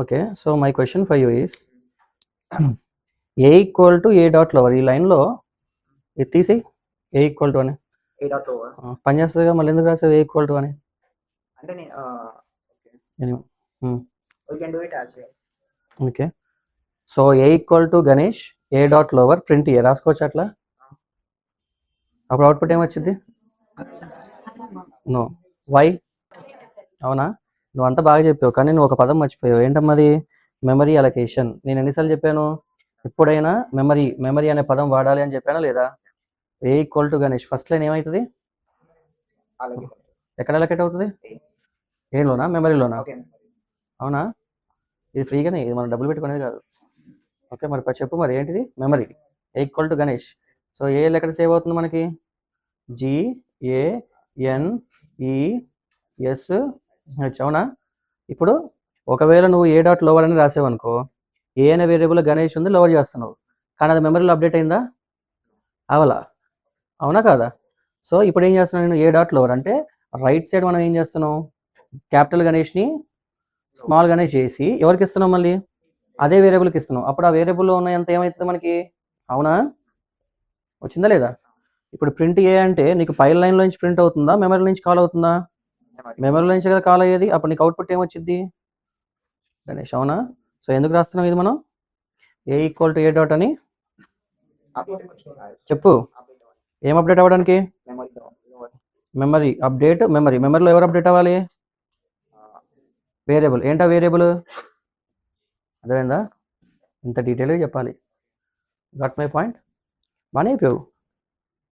Okay, so my question for you is a equal to A dot lower. ఈ లైన్లో ఇది తీసి ఏ equal to అని ఏ డాట్ లోవర్ పని చేస్తుందిగా, మళ్ళీ ఎందుకు రాసేది ఏ ఈక్వల్ టు అని? అంటే Anyway, we can do it as well. Okay, so A equal to Ganesh A dot lower print A రాసుకోవచ్చు అట్లా. అప్పుడు అవుట్పుట్ ఏమొచ్చింది? No, why? అవునా, నువ్వు అంతా బాగా చెప్పావు, కానీ నువ్వు ఒక పదం మర్చిపోయావు. ఏంటమ్మది? Memory allocation. నేను ఎన్నిసార్లు చెప్పాను? ఎప్పుడైనా మెమరీ అనే పదం వాడాలి అని చెప్పానా లేదా? A equal to Ganesh first line ఏమవుతుంది? ఎక్కడ అలొకేట్ అవుతుంది? ఏలోనా, మెమరీలోనా? అవునా, ఇది ఫ్రీగానే, ఇది మనం డబ్బులు పెట్టుకునేది కాదు. ఓకే, మరి చెప్పు మరి ఏంటిది? Memory A equal to Ganesh. So A ఎక్కడ సేవ్ అవుతుంది మనకి? GANESH. అవునా, ఇప్పుడు ఒకవేళ నువ్వు ఏ డాట్ లోవర్ అని రాసావనుకో, ఏ అనే వేరియబుల్ గణేష్ ఉంది, లోవర్ చేస్తున్నావు, కానీ అది మెమరీలో అప్డేట్ అయిందా? అవలా, అవునా కాదా? సో ఇప్పుడు ఏం చేస్తున్నాను నేను? ఏ డాట్ లోవర్ అంటే రైట్ సైడ్ మనం ఏం చేస్తున్నాం? క్యాపిటల్ గణేష్ని స్మాల్ గణేష్ చేసి ఎవరికి ఇస్తున్నాం? మళ్ళీ అదే వేరియబుల్కి ఇస్తున్నాం. అప్పుడు ఆ వేరియబుల్లో ఉన్న ఎంత ఏమవుతుంది మనకి? అవునా, వచ్చిందా లేదా? ఇప్పుడు ప్రింట్ ఏ అంటే నీకు పైల్ లైన్లో నుంచి ప్రింట్ అవుతుందా, మెమరీ నుంచి కాల్ అవుతుందా? మెమరీలో నుంచి కదా కాల్ అయ్యేది. అప్పుడు నీకు అవుట్పుట్ ఏమొచ్చింది? గణేష్. అవునా, సో ఎందుకు రాస్తున్నాం ఇది మనం? ఏ ఈక్వల్ టు ఏ డాట్ అని చెప్పు. ఏం అప్డేట్ అవ్వడానికి? Memory update. మెమరీలో ఎవరు అప్డేట్ అవ్వాలి? వేరియబుల్. ఏంటా వేరియబుల్? అర్థమైందా? ఇంత డీటెయిల్గా చెప్పాలి. Got my point? బాగానే అయిపోయావు.